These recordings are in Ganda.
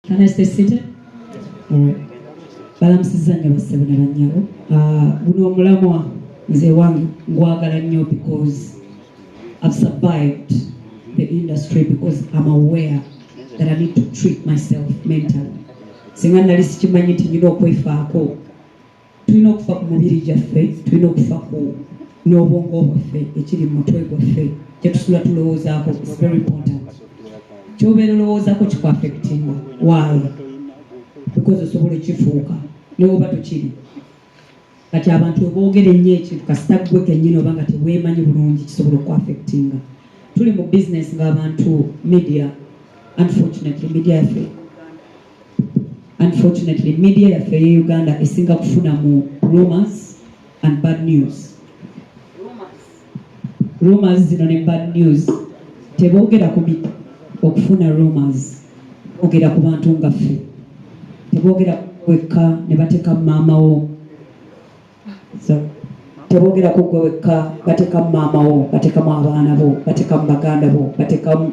Can I stay seated? Alright. Balamusizanya bassebo ne bannyabo. Guno omulamwa nze wange ngwagala nnyo because I've survived the industry because I'm aware that I need to treat myself mentally. Singa nali sikimanyi nti nina okwefaako, tulina okufa ku mubiri gyaffe, tulina okufa ku n'obwongo bwaffe ekiri mu mutwe gwaffe kyetusula tulowoozaako. It's very important. Kyobeera olowoozaako kikuaffectinga. Why? Because osobola ekifuuka n'oba tokiri. Kati abantu boogera ennyo ekintu kasita ggwe kennyini oba nga teweemanyi bulungi kisobola okuaffectinga. Tuli mu business ng'abantu media, unfortunately media yaffe ye Uganda esinga kufuna mu rumors and bad news. Rumors zino ne bad news teboogera ku okufuna rumors, boogera ku bantu nga ffe. Teboogera wekka ne bateeka maama wo. Teboogera ku gwe wekka, bateekamu maama wo, bateekamu abaana bo, bateekamu baganda bo, bateekamu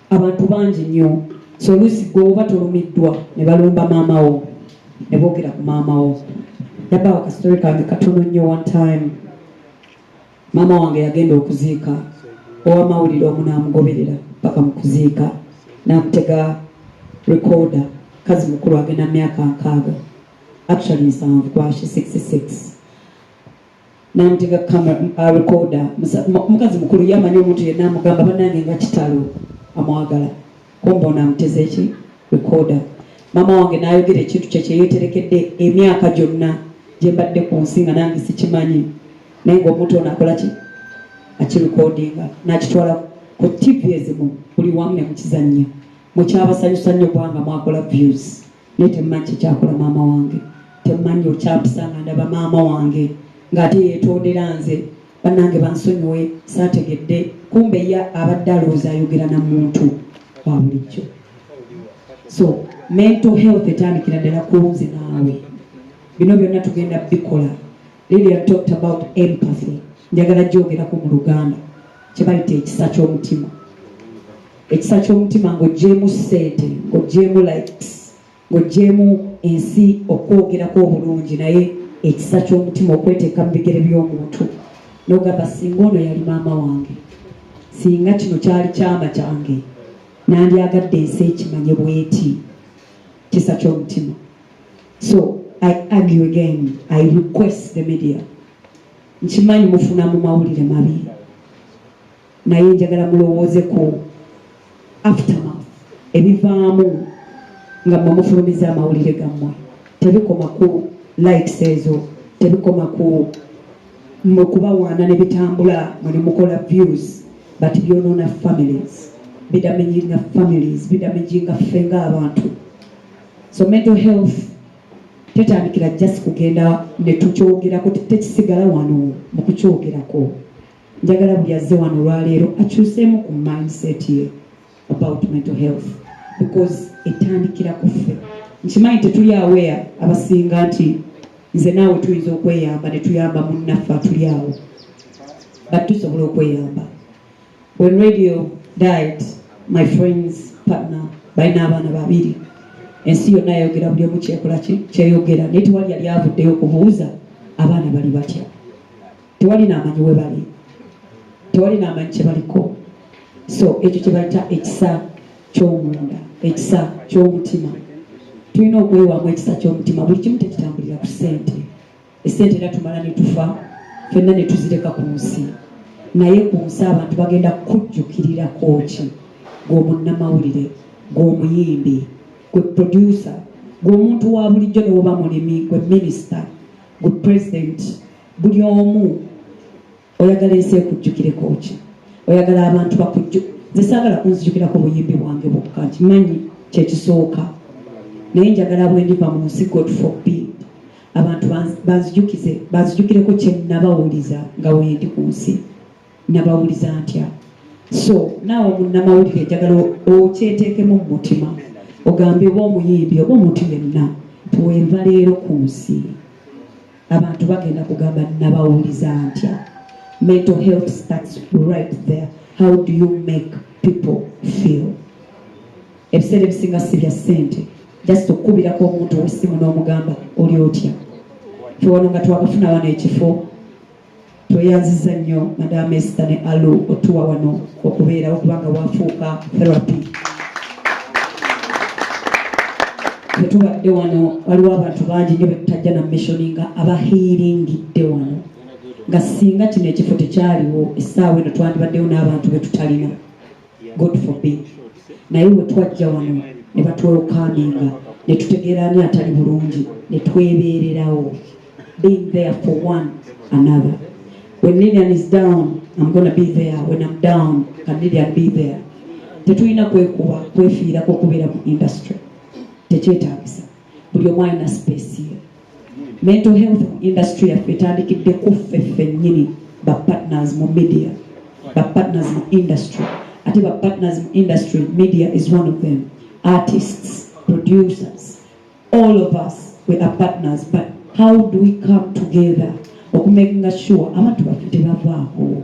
abantu bangi nnyo. So oluusi gwe oba tolumiddwa ne balumba maama wo, ne boogera ku maama wo. Yabaawo kastori kange katono nnyo. One time maama wange yagenda okuziika, ow'amawulire omu n'amugoberera paka mu kuziika, n'amutega recorder. Kazi mukulu agenda myaka 6, actually 7 kwashi 66. N'amutega camera recorder. Mukazi mukulu yamanyi omuntu yenna amugamba bannange nga kitalo amwagala. Kumbe onamuteze eki recorder. Mama wange n'ayogera ekintu kye yeeterekedde emyaka gyonna gye mbadde ku nsi nga nange sikimanyi. Naye ng'omuntu ono akola ki? Akirekodinga n'akitwala ku TV ezimu buli wamu ne mukizannya. Mukyabasanyusa nnyo kubanga mwakola views. Naye temmanyi kikyakola maama wange. Temmanyi okyampisa nga ndaba maama wange ng'ate yeetondera nze bannange bansonyiwe saategedde. Kumbe ye abadde alowooza ayogera na muntu wa bulijjo. So mental health etandikira ddala ku nze naawe. Bino byonna tugenda bikola. Lilian talked about empathy. Njagala gyogerako mu Luganda kye bayita ekisa ky'omutima. Ekisa ky'omutima ng'oggyeemu ssente, ng'oggyeemu likes, ng'oggyeemu ensi okwogerako obulungi, naye ekisa ky'omutima okweteeka mu bigere by'omuntu n'ogamba singa ono yali maama wange, singa kino kyali kyama kyange, nandyagadde ensi ekimanye bweti. Kisa ky'omutima. So I argue again, I request the media. Nkimanyi mufuna mu mawulire mabi, naye njagala mulowooze ku aftermath, ebivaamu nga mufulumiza amawulire gammwe. Tebikoma ku likes ezo, tebikoma ku mukubawaana ne bitambula muli mukola views, but byonoona families, bidamenyinga families, bidamenyinga ffe ng'abantu. So mental health tetandikira just kugenda ne tukyogerako, tekisigala wano mu kukyogerako. Njagala buli azze wano olwaleero akyuseemu ku mindset ye about mental health because etandikira ku ffe. Nkimanyi tetuli aware abasinga nti nze naawe tuyinza okweyamba ne tuyamba munnaffe atuli awo, but tusobola okweyamba. When radio died, my friend's partner balina abaana 2. Ensi yonna yayogera buli omu kyekola kyeyogera, naye tewali yali avuddeyo okubuuza abaana bali batya. Tewali n'amanyi we bali, tewali n'amanyi kye baliko. So ekyo kye bayita ekisa ky'omunda, ekisa ky'omutima. Tulina okwewaamu ekisa ky'omutima. Buli kimu tekitambulira ku ssente. Essente era tumala ne tufa, ffenna ne tuzireka ku nsi. Naye ku nsi abantu bagenda kujjukirirako ki? Gw'omunnamawulire, gw'omuyimbi, gwe producer, gw'omuntu wa bulijjo ne woba mulimi, gwe minister, gwe president, buli omu oyagala ensi ekujjukireko ki? Oyagala abantu bakujju. Nze saagala kunzijukirako buyimbi bwange bwokka, nkimanyi kyekisooka. Naye njagala bwe ndiva mu nsi, God forbid, abantu banzijukireko kye nabawuliza nga wendi ku nsi. Nabawuliza ntya? So naawe munnamawulire njagala okyeteekemu mu mutima. Ogambe oba omuyimbi oba omuntu yenna tuwenva leero ku nsi, abantu bagenda kugamba nabawuliza ntya. Mental health starts right there. How do you make people feel? Ebiseera ebisinga si bya ssente, just okubirako omuntu w'essimu n'omugamba oli otya. Kiwano nga twakafuna wano ekifo tweyanziza nnyo Madam Esther ne Alu otuwa wano okubeerawo kubanga wafuuka therapy. Tubadde wano waliwo abantu bangi nnyo betutajja na missioninga abahiiringidde wano nga singa kino ekifo tekyaliwo essaawa eno twandibaddewo n'abantu betutalina, God forbid. Naye we twajja wano ne batwekaaminga ne tutegeera ani atali bulungi ne twebeererawo, being there for one another. When Lillian is down, I'm going to be there. When I'm down, can Lillian be there? Tetulina kwekuba kwefiirako okubeera mu industry. Tekyetaagisa buli omu alina space ye. Mental health industry yaffe etandikidde ku ffe ffennyini ba partners mu media, ba partners mu industry. Ate ba partners mu industry, media is one of them. Artists, producers, all of us, we are partners. But how do we come together okumakinga sure abantu baffe tebavaako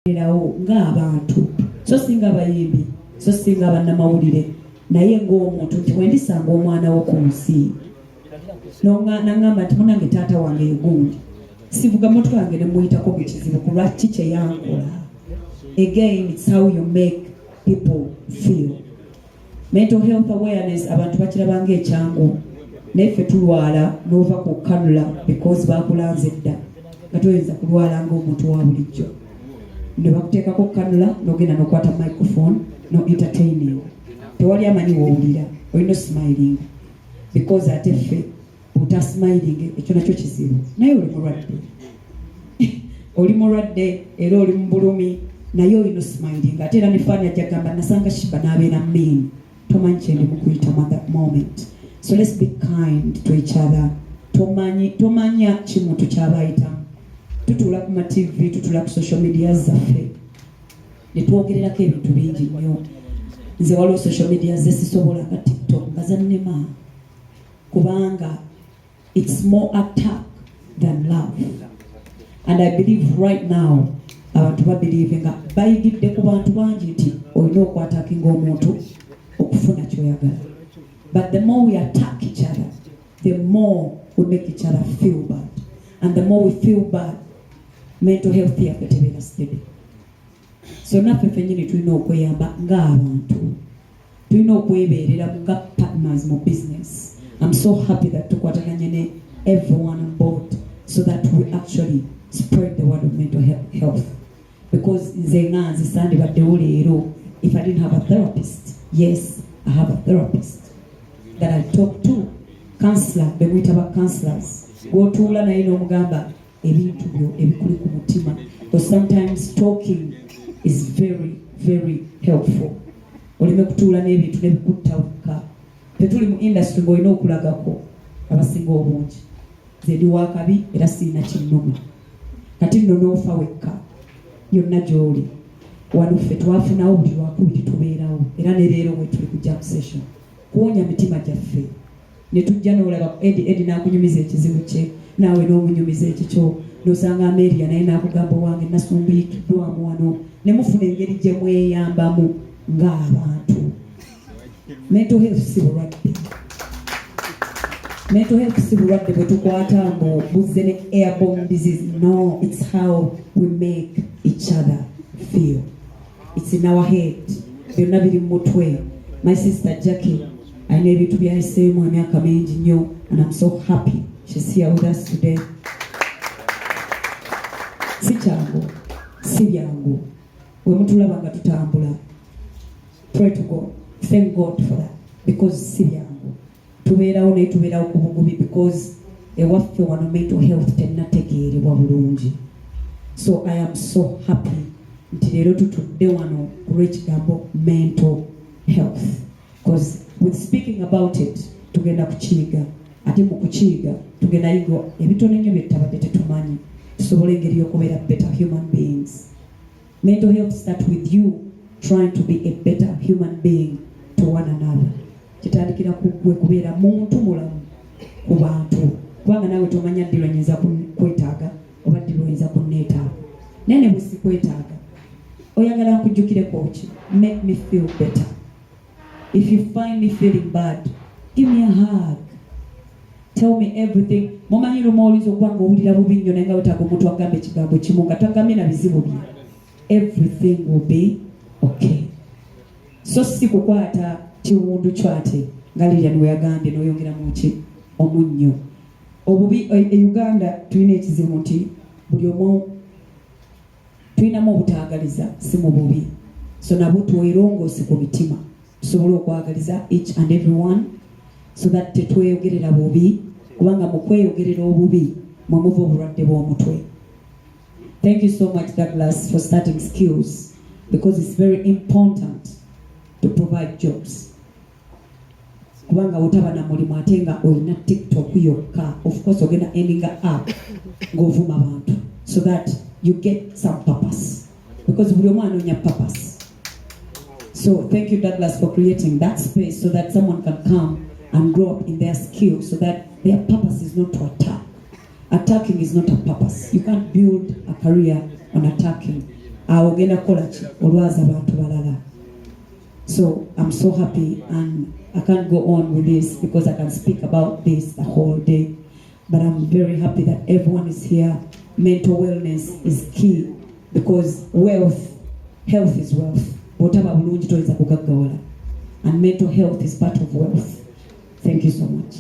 ng'abantu, so singa abayimbi, so singa bannamawulire, naye ng'omuntu nti wendisanga omwana wo ku nsi naŋŋamba nti munange taata wange egundi sivuga mutwe wange ne muyitako mu kizibu ku lwaki kye yankola. Again, it's how you make people feel. Mental health awareness abantu bakirabanga ekyangu, naye ffe tulwala n'ova ku kanula because baakulanze dda nga toyinza kulwala ng'omuntu wa bulijjo. Ne bakuteekako kanula n'ogenda n'okwata microphone no entertaining. Tewali amanyi w'owulira, olina smiling because ate ffe buta smiling ekyo nakyo kizibu, naye oli mulwadde oli mulwadde era oli mu bulumi naye olina smiling. Ate era ne faani ajja gamba nasanga Shiba n'abeera mean, tomanyi kyendi mu kuyitamu at that moment. So let's be kind to each other. Tomanya kimuntu kyabayitamu. Tutula ku ma TV, tutula ku social media zaffe ne twogererako ebintu bingi nnyo. Nze waliwo social media zesisobola nga TikTok nga zannema kubanga it's more attack than love. And I believe right now abantu babelieve nga bayigidde ku bantu bangi nti olina okwatakinga omuntu okufuna kyoyagala. But the more we attack each other, the more we make each other feel bad. And the more we feel bad, mental health yaffe tebeera steady. So naffe ffennyini tulina okweyamba ng'abantu, tulina okwebeerera nga partners mu business. I'm so happy that tukwataganye ne everyone on board so that we actually spread the word of mental health. Because nze nga sandibaddewo leero, if I didn't have a therapist, yes, I have a therapist that I talk to, counselor, bemuyita ba counselors, gw'otuula naye n'omugamba ebintu byo ebikuli ku mutima. Because sometimes talking is very, very helpful. Olime kutuula n'ebintu nebikuttawuka. Tetuli mu industry ng'olina okulagako abasinga obungi. Nze ndi wakabi era sirina kinnuma. Kati nno n'ofa wekka yonna gy'oli. Wano ffe twafunawo buli lwakubiri tubeerawo era ne leero bwe tuli ku jam session. Kuwonya mitima gyaffe. Ne tujja n'olaba Edi n'akunyumiza ekizibu kye, naawe n'omunyumiza ekikyo, n'osanga Amelia naye n'akugamba wange nasumbuyikiddwamu wano, ne mufuna engeri gye mweyambamu ng'abantu. Mental health si bulwadde. Mental health si bulwadde bwe tukwata mbu buzze ne airborne disease. No, it's how we make each other feel. It's in our head. Byonna biri mu mutwe. My sister Jackie, ayina ebintu byayiseemu emyaka mingi nnyo, and I'm so happy she's here with us today. Si kyangu, si byangu. We mutulaba nga tutambula. Pray to God. Thank God for that. Because si byangu. Tubeerawo naye tubeerawo ku bugubi because ewaffe wano mental health tennategeerebwa bulungi. So I am so happy nti leero tutudde wano olw'ekigambo mental health. Because with speaking about it, tugenda kukiyiga. Ate mu kukiyiga, tugenda yiga ebitono nnyo bye tutabadde tetumanyi. Tusobole engeri y'okubeera better human beings. Mental health starts with you trying to be a better human being to one another. Kitandikira ku gwe kubeera muntu mulamu ku bantu. Kubanga naawe tomanya ddi lw'oyinza kwetaaga oba ddi lw'oyinza kunneetaaga. Naye ne bwe sikwetaaga, oyagala nkujjukireko ki? Make me feel better. If you find me feeling bad, give me a hug. Tell me everything. Mumanyi lumoolizo kwanga owulira bubi nnyo naye nga wetaaga omuntu agambe ekigambo kimu nga tagambye na bizibu bye. Everything will be okay. So si kukwata kiwundu kyate nga Lilian we yagambye n'oyongera mu ki omunnyo. Obubi Uganda tulina ekizibu nti buli omu tulinamu obutaagaliza si mu bubi. So nabwo twerongoose ku mitima tusobole okwagaliza each and everyone so that tetweyogerera bubi kubanga mu kweyogerera obubi mwe muva obulwadde bw'omutwe. Thank you so much Douglas for starting skills because it's very important to provide jobs. Kubanga otaba na mulimu ate nga olina TikTok yokka, of course ogenda ending up ng'ovuma abantu so that you get some purpose because buli omu anoonya purpose. So thank you Douglas for creating that space so that someone can come and grow up in their skills so that their purpose is not to attack. Attacking is not a purpose. You can't build a career on attacking. Ogenda kola ki olwaza abantu balala. So I'm so happy and I can't go on with this because I can speak about this the whole day. But I'm very happy that everyone is here. Mental wellness is key because health is wealth. Whatever bulungi toyinza kugaggawala. And mental health is part of wealth. Thank you so much.